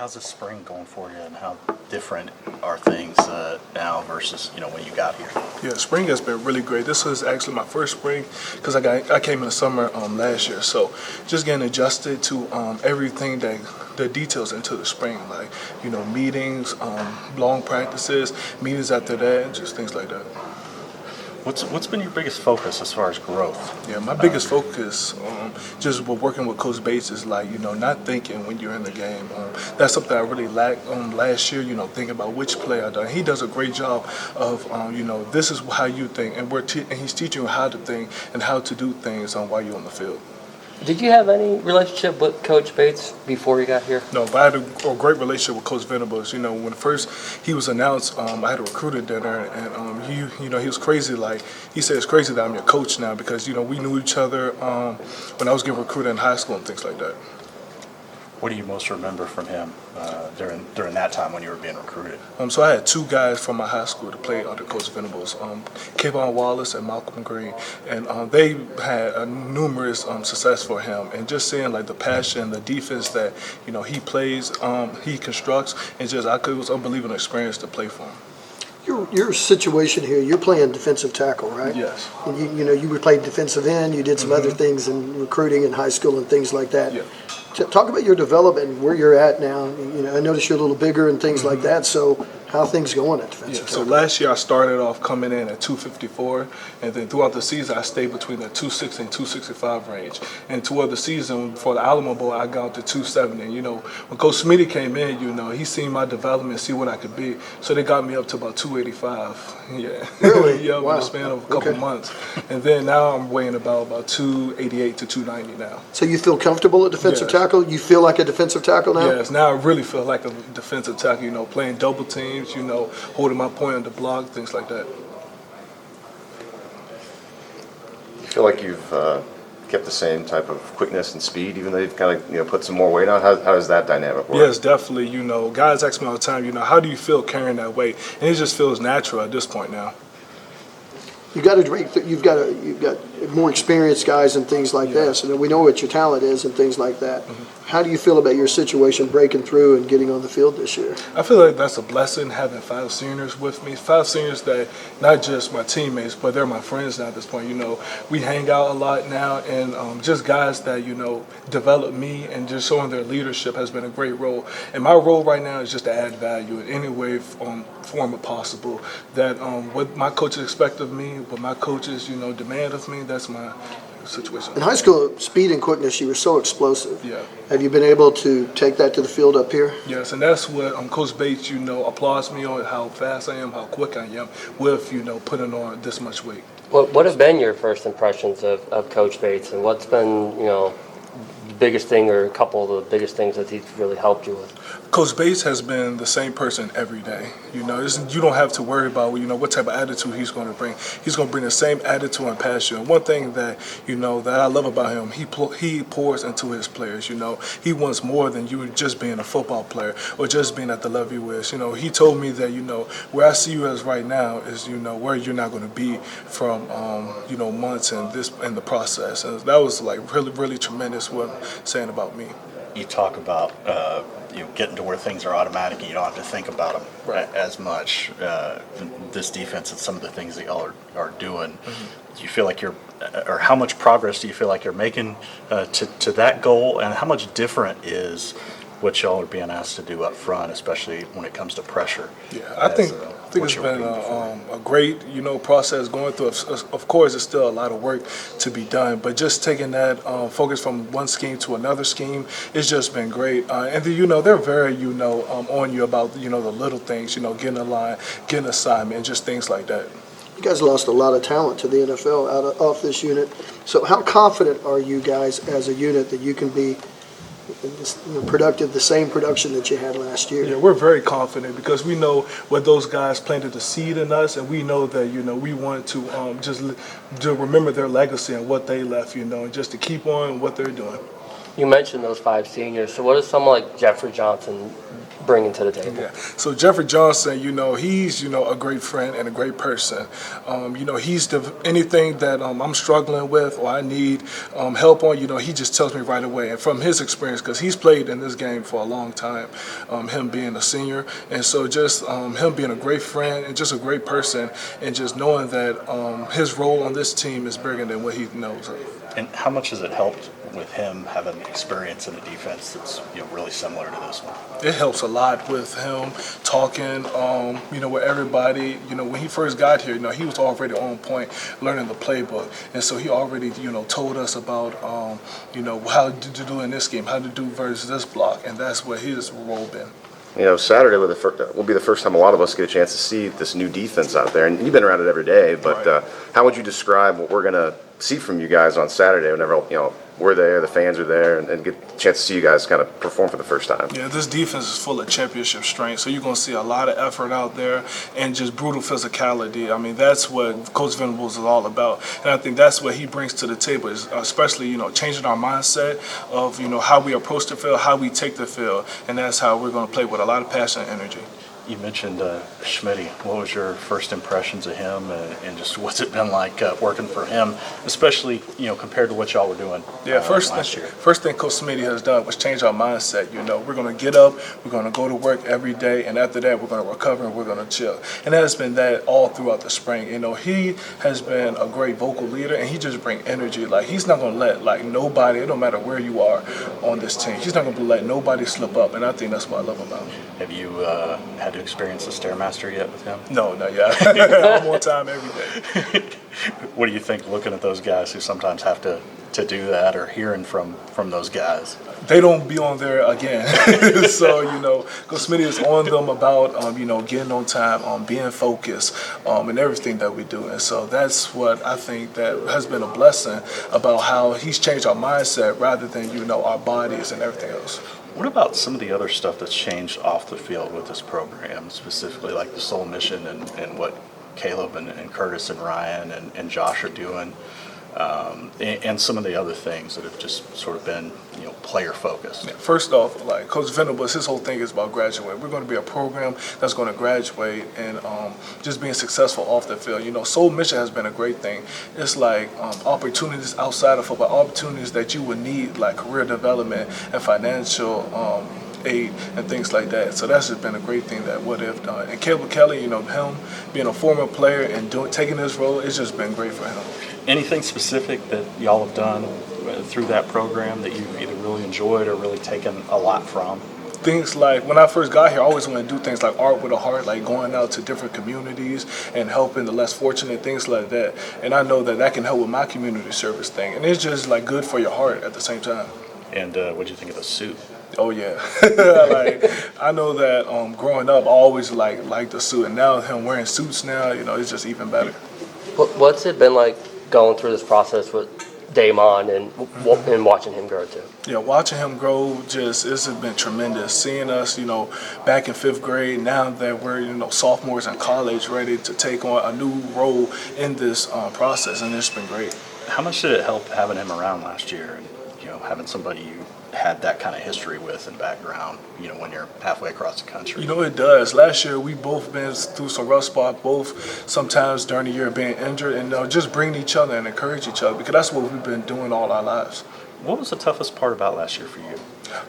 how's the spring going for you, and how different are things now versus when you got here? Yeah, spring has been really great. This was actually my first spring because I came in the summer last year. So just getting adjusted to everything that the details into the spring, like meetings, long practices, meetings after that, and just things like that. What's been your biggest focus as far as growth? Yeah, my biggest focus, just with working with Coach Bates, is like not thinking when you're in the game. That's something I really lacked last year. Thinking about which play I done. He does a great job of this is how you think, and and he's teaching you how to think and how to do things while you're on the field. Did you have any relationship with Coach Bates before you got here? No, but I had a great relationship with Coach Venables. When first he was announced, I had a recruiter dinner, and he was crazy. Like, he said, it's crazy that I'm your coach now because we knew each other when I was getting recruited in high school and things like that. What do you most remember from him during that time when you were being recruited? So I had two guys from my high school to play under Coach Venables, Kelvin Wallace and Malcolm Green, and they had numerous success for him. And just seeing like the passion, the defense that he plays, he constructs, and it was an unbelievable experience to play for him. Your situation here, you're playing defensive tackle, right? Yes. And you were playing defensive end. You did some other things in recruiting in high school and things like that. Yeah. Talk about your development and where you're at now. I noticed you're a little bigger and things like that. So how are things going at defensive tackle? So last year I started off coming in at 254, and then throughout the season I stayed between the 260 and 265 range. And toward the season for the Alamo Bowl I got to 270. And when Coach Smitty came in, he seen my development, see what I could be. So they got me up to about 285. Yeah. Really? Yeah, Wow. in the span of a couple months. And then now I'm weighing about 288 to 290 now. So you feel comfortable at defensive Yes. tackle? You feel like a defensive tackle now? Yes, now I really feel like a defensive tackle, playing double teams, holding my point on the block, things like that. You feel like you've kept the same type of quickness and speed, even though you've kind of put some more weight on? How does that dynamic work? Yes, definitely. Guys ask me all the time, how do you feel carrying that weight? And it just feels natural at this point now. You've got more experienced guys and things like this, and we know what your talent is and things like that. How do you feel about your situation breaking through and getting on the field this year? I feel like that's a blessing having 5 seniors with me. 5 seniors that not just my teammates, but they're my friends now at this point. We hang out a lot now, and just guys that develop me, and just showing their leadership has been a great role. And my role right now is just to add value in any way, form possible. That what my coaches expect of me, what my coaches demand of me, that's my situation. In high school, speed and quickness, you were so explosive. Yeah. Have you been able to take that to the field up here? Yes, and that's what Coach Bates, applauds me on how fast I am, how quick I am with, putting on this much weight. What have been your first impressions of Coach Bates, and what's been, the biggest thing or a couple of the biggest things that he's really helped you with? Coach Bates has been the same person every day. You don't have to worry about what type of attitude he's going to bring. He's going to bring the same attitude and passion. And one thing that that I love about him, he pours into his players. He wants more than you just being a football player or just being at the level you is. He told me that where I see you as right now is where you're not going to be from months and the process. And that was like really, really tremendous what saying about me. You talk about getting to where things are automatic and you don't have to think about them as much. This defense and some of the things that y'all are doing, do you feel like or how much progress do you feel like you're making to that goal, and how much different is what y'all are being asked to do up front, especially when it comes to pressure? Yeah, I think it's been a great, process going through. Of course, there's still a lot of work to be done, but just taking that focus from one scheme to another scheme, it's just been great. And then, they're very, on you about, the little things, getting a line, getting an assignment, and just things like that. You guys lost a lot of talent to the NFL off this unit. So how confident are you guys as a unit that you can be productive, the same production that you had last year? Yeah, we're very confident because we know what those guys planted the seed in us, and we know that we want to just to remember their legacy and what they left, and just to keep on what they're doing. You mentioned those 5 seniors. So what does someone like Jeffrey Johnson bringing to the table? Yeah. So Jeffrey Johnson, he's, a great friend and a great person. He's anything that I'm struggling with or I need help on, he just tells me right away. And from his experience, because he's played in this game for a long time, him being a senior. And so just him being a great friend and just a great person and just knowing that his role on this team is bigger than what he knows of. And how much has it helped with him having experience in a defense that's really similar to this one? It helps a lot with him talking, with everybody. When he first got here, he was already on point learning the playbook. And so he already, told us about, how to do in this game, how to do versus this block. And that's what his role been. Saturday will be the first time a lot of us get a chance to see this new defense out there. And you've been around it every day, but Right. How would you describe what we're going to see from you guys on Saturday whenever, we're there, the fans are there, and get a chance to see you guys kind of perform for the first time? Yeah, this defense is full of championship strength, so you're going to see a lot of effort out there and just brutal physicality. I mean, that's what Coach Venables is all about, and I think that's what he brings to the table, is especially, changing our mindset of, how we approach the field, how we take the field, and that's how we're going to play with a lot of passion and energy. You mentioned Smitty. What was your first impressions of him, and just what's it been like working for him, especially compared to what y'all were doing last year? First thing Coach Smitty has done was change our mindset. We're going to get up, we're going to go to work every day, and after that we're going to recover and we're going to chill. And that has been that all throughout the spring. He has been a great vocal leader, and he just brings energy. Like, he's not going to let nobody, it don't matter where you are on this team, he's not going to let nobody slip up, and I think that's what I love about him. Have you had to experience the Stairmaster yet with him? No, not yet. I'm on time every day. What do you think, looking at those guys who sometimes have to do that, or hearing from those guys? They don't be on there again. So, Coach Smitty is on them about, getting on time, being focused, and everything that we do. And so that's what I think that has been a blessing about how he's changed our mindset rather than, our bodies and everything else. What about some of the other stuff that's changed off the field with this program, specifically like the soul mission and what Caleb and Curtis and Ryan and Josh are doing, and some of the other things that have just sort of been, player focused? First off, like Coach Venables, his whole thing is about graduating. We're going to be a program that's going to graduate and just being successful off the field. Soul Mission has been a great thing. It's like opportunities outside of football, opportunities that you would need, like career development and financial aid and things like that. So that's just been a great thing that what they've done. And Kelvin Kelly, him being a former player and taking this role, it's just been great for him. Anything specific that y'all have done through that program that you've either really enjoyed or really taken a lot from? Things like, when I first got here, I always wanted to do things like Art with a Heart, like going out to different communities and helping the less fortunate, things like that. And I know that can help with my community service thing. And it's just like good for your heart at the same time. And what do you think of the suit? Oh yeah, I know that growing up, I always liked the suit, and now him wearing suits now, it's just even better. What's it been like going through this process with Damon and watching him grow too? Yeah, watching him grow it's been tremendous. Seeing us, back in 5th grade, now that we're, sophomores in college, ready to take on a new role in this process, and it's been great. How much did it help having him around last year, and having somebody you had that kind of history with and background, when you're halfway across the country? It does. Last year, we both been through some rough spots, both sometimes during the year being injured, and just bring each other and encourage each other, because that's what we've been doing all our lives. What was the toughest part about last year for you?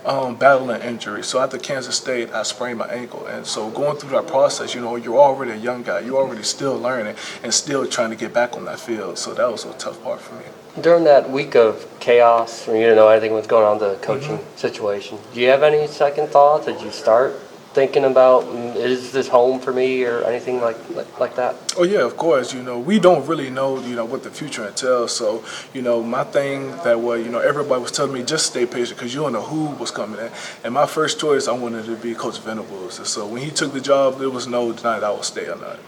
Battling injury. So after Kansas State, I sprained my ankle. And so going through that process, you're already a young guy. You're already still learning and still trying to get back on that field. So that was a tough part for me. During that week of chaos, when you didn't know anything was going on in the coaching situation, do you have any second thoughts? Did you start thinking about, is this home for me or anything like that? Oh yeah, of course. We don't really know, what the future entails. So, my thing that everybody was telling me, just stay patient, because you don't know who was coming in. And my first choice, I wanted to be Coach Venables. And so when he took the job, there was no denying I would stay or not.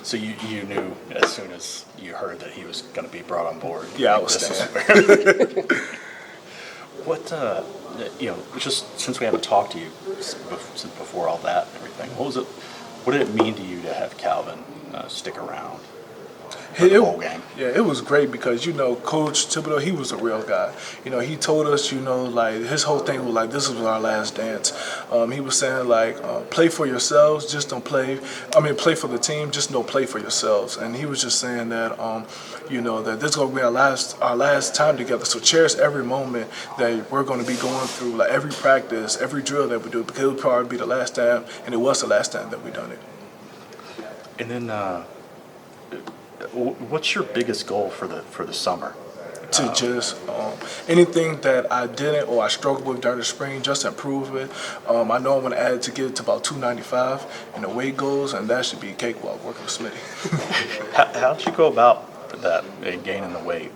So you knew as soon as you heard that he was going to be brought on board? Yeah, I was staying. What, just since we haven't talked to you since before all that and everything, what did it mean to you to have Calvin stick around? for the whole game? Yeah, it was great because, Coach Thibodeau, he was a real guy. He told us, like, his whole thing was like, this was our last dance. He was saying, like, play for yourselves, just don't play. Play for the team, just don't play for yourselves. And he was just saying that, that this is going to be our last time together. So cherish every moment that we're going to be going through, like every practice, every drill that we do, because it would probably be the last time, and it was the last time that we done it. And then, what's your biggest goal for the summer? To just anything that I didn't or I struggled with during the spring, just improve it. I know I'm going to add it to get it to about 295 in the weight goals, and that should be a cakewalk working with Smitty. How'd you go about that, gaining the weight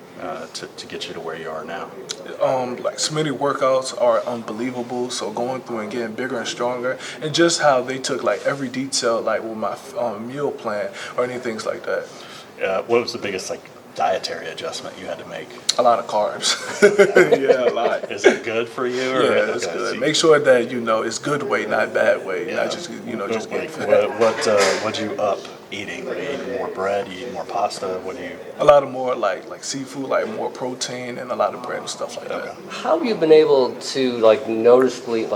to get you to where you are now? Like Smitty workouts are unbelievable. So going through and getting bigger and stronger, and just how they took like every detail, like with my meal plan or anything like that. What was the biggest dietary adjustment you had to make? A lot of carbs. Yeah, a lot. Is it good for you? Or Yeah, it's good. Make sure that it's good weight, not bad weight. Yeah. Not just just getting fat. What'd you up eating? Were you eating more bread? You eating more pasta? What do you? A lot of more like seafood, like more protein, and a lot of bread and stuff like that. How have you been able to noticeably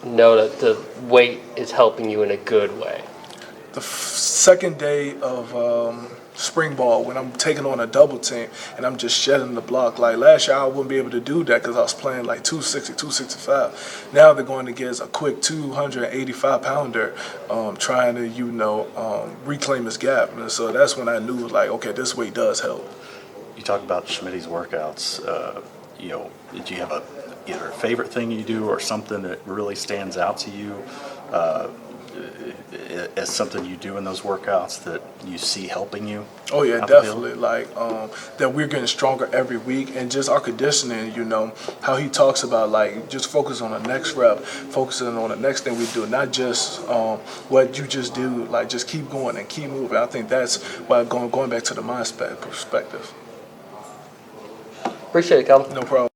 know that the weight is helping you in a good way? The second day of spring ball, when I'm taking on a double team and I'm just shedding the block. Like last year, I wouldn't be able to do that because I was playing like 260, 265. Now they're going to get us a quick 285 pounder, trying to reclaim his gap. And so that's when I knew okay, this weight does help. You talk about Schmitty's workouts. Do you have either a favorite thing you do or something that really stands out to you as something you do in those workouts that you see helping you? Oh yeah, out the definitely. That we're getting stronger every week, and just our conditioning. How he talks about just focus on the next rep, focusing on the next thing we do, not just what you just do. Just keep going and keep moving. I think that's why going back to the mindset perspective. Appreciate it, Kelvin. No problem.